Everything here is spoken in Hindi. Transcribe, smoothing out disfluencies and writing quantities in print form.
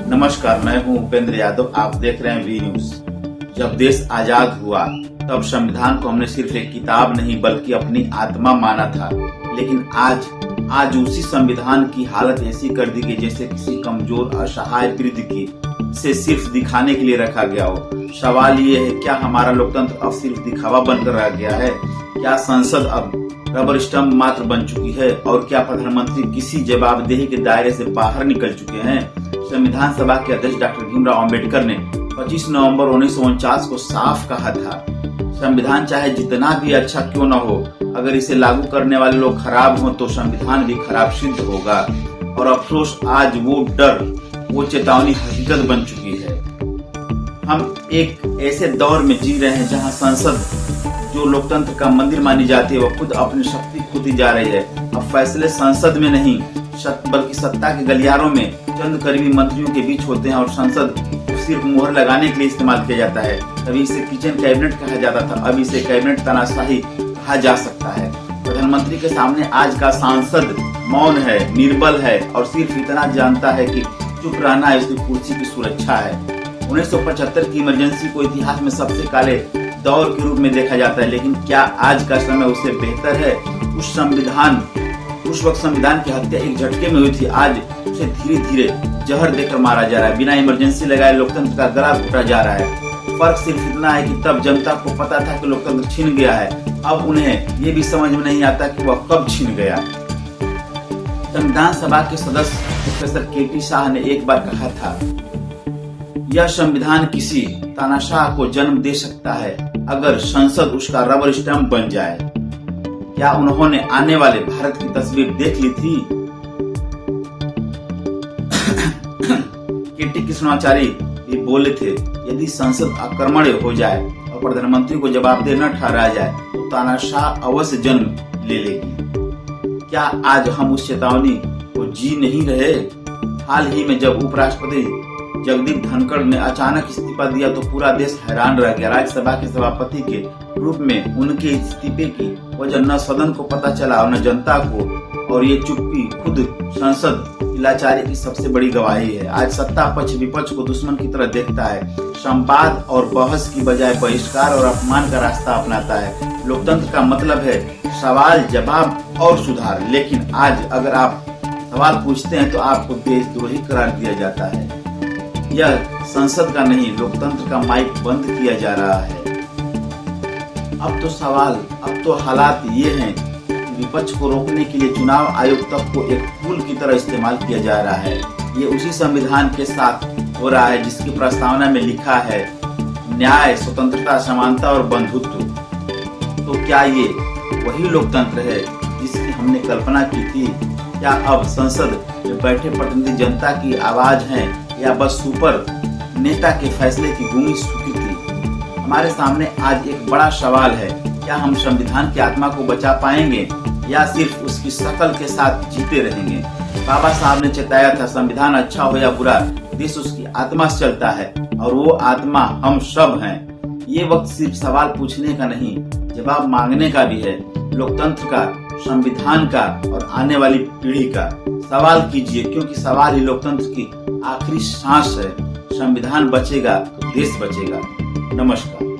नमस्कार, मैं हूं उपेंद्र यादव। आप देख रहे हैं वी न्यूज। जब देश आजाद हुआ तब संविधान को हमने सिर्फ एक किताब नहीं बल्कि अपनी आत्मा माना था, लेकिन आज उसी संविधान की हालत ऐसी कर दी गई जैसे किसी कमजोर असहाय वृद्ध की से सिर्फ दिखाने के लिए रखा गया हो। सवाल ये है, क्या हमारा लोकतंत्र अब सिर्फ दिखावा बनकर रह गया है? क्या संसद अब रबर स्टंप मात्र बन चुकी है? और क्या प्रधानमंत्री किसी जवाबदेही के दायरे से बाहर निकल चुके हैं? संविधान सभा के अध्यक्ष डॉक्टर भीमराव अंबेडकर ने 25 नवंबर 1949 को साफ कहा था, संविधान चाहे जितना भी अच्छा क्यों न हो, अगर इसे लागू करने वाले लोग खराब हों तो संविधान भी खराब सिद्ध होगा। और अफसोस, आज वो डर, वो चेतावनी हकीकत बन चुकी है। हम एक ऐसे दौर में जी रहे हैं जहां संसद, जो लोकतंत्र का मंदिर मानी जाती है, वह खुद अपनी शक्ति खोती जा रही है। अब फैसले संसद में नहीं बल्कि सत्ता के गलियारों में चंद करीबी मंत्रियों के बीच होते हैं और संसद सिर्फ मुहर लगाने के लिए इस्तेमाल किया जाता है। कभी इसे किचन कैबिनेट कहा जाता था, अब इसे कैबिनेट तानाशाही कहा जा सकता है। प्रधानमंत्री के सामने आज का सांसद मौन है, निर्बल है और सिर्फ इतना जानता है कि चुप रहना है, इसकी कुर्सी की सुरक्षा है। 1975 की इमरजेंसी को इतिहास में सबसे काले दौर के रूप में देखा जाता है, लेकिन क्या आज का समय उससे बेहतर है? उस वक्त संविधान की हत्या एक झटके में हुई थी, आज उसे धीरे धीरे जहर देकर मारा जा रहा है। बिना इमरजेंसी लगाए लोकतंत्र का गला घोटा जा रहा है। फर्क सिर्फ इतना है कि तब जनता को पता था कि लोकतंत्र छिन गया है, अब उन्हें ये भी समझ में नहीं आता कि वह कब छिन गया। संविधान सभा के सदस्य प्रोफेसर के.टी. शाह ने एक बार कहा था, यह संविधान किसी तानाशाह को जन्म दे सकता है अगर संसद उसका रबर स्टंप बन जाए। क्या उन्होंने आने वाले भारत की तस्वीर देख ली थी? के.टी. कृष्णाचारी भी बोले थे, यदि संसद आक्रमण हो जाए और प्रधानमंत्री को जवाबदेह न ठहराया जाए तो तानाशाह अवश्य जन्म ले लेगी। क्या आज हम उस चेतावनी को जी नहीं रहे? हाल ही में जब उपराष्ट्रपति जगदीप धनखड़ ने अचानक इस्तीफा दिया तो पूरा देश हैरान रह गया। राज्यसभा के सभापति के रूप में उनके इस्तीफे की वजह न सदन को पता चला और न जनता को, और ये चुप्पी खुद संसद की लाचारी की सबसे बड़ी गवाही है। आज सत्ता पक्ष विपक्ष को दुश्मन की तरह देखता है, संवाद और बहस की बजाय बहिष्कार और अपमान का रास्ता अपनाता है। लोकतंत्र का मतलब है सवाल, जवाब और सुधार, लेकिन आज अगर आप सवाल पूछते हैं तो आपको देशद्रोही करार दिया जाता है। यह संसद का नहीं, लोकतंत्र का माइक बंद किया जा रहा है। अब तो हालात ये हैं कि विपक्ष को रोकने के लिए चुनाव आयोग तक को एक फूल की तरह इस्तेमाल किया जा रहा है। ये उसी संविधान के साथ हो रहा है जिसकी प्रस्तावना में लिखा है न्याय, स्वतंत्रता, समानता और बंधुत्व। तो क्या ये वही लोकतंत्र है जिसकी हमने कल्पना की थी? क्या अब संसद में बैठे प्रतिनिधि जनता की आवाज हैं या बस सुपर नेता के फैसले की गूंगी स्वीकृति? हमारे सामने आज एक बड़ा सवाल है, क्या हम संविधान की आत्मा को बचा पाएंगे या सिर्फ उसकी शक्ल के साथ जीते रहेंगे? बाबा साहब ने चेताया था, संविधान अच्छा हो या बुरा, देश उसकी आत्मा से चलता है और वो आत्मा हम सब हैं। ये वक्त सिर्फ सवाल पूछने का नहीं, जवाब मांगने का भी है। लोकतंत्र का, संविधान का और आने वाली पीढ़ी का। सवाल कीजिए, क्योंकि सवाल ही लोकतंत्र की आखिरी सांस है। संविधान बचेगा तो देश बचेगा। नमस्कार।